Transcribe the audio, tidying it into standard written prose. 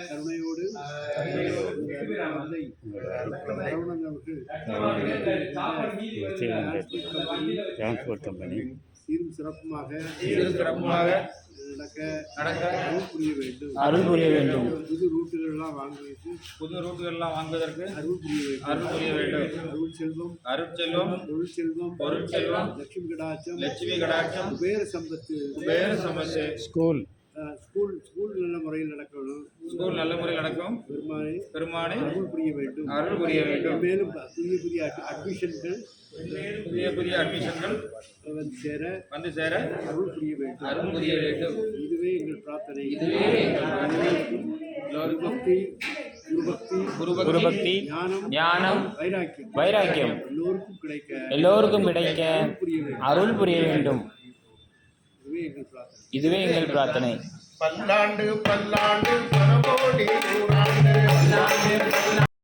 கருணையோடு transport company சீரும் சிறப்புமாக நடக்க அருள் புரிய வேண்டும். புது ரூட்டுகள்லாம் வாங்குவதற்கு அருள் புரிய வேண்டும். அருள் செல்வம் பொருள் செல்வம் லட்சுமி கடாட்சம் குபேர சம்பத்து ஸ்கூல் நல்ல முறையில் நடக்கும். பெருமானை அருள் புரிய வேண்டும். மேலும் புதிய அட்மிஷன்கள் வந்து சேர அருள் புரிய வேண்டும். இதுவே எங்கள் பிரார்த்தனை. குருபக்தி ஞானம் வைராக்கியம் எல்லோருக்கும் கிடைக்க அருள் புரிய வேண்டும். இதுவே எங்கள் பிரார்த்தனை. பல்லாண்டு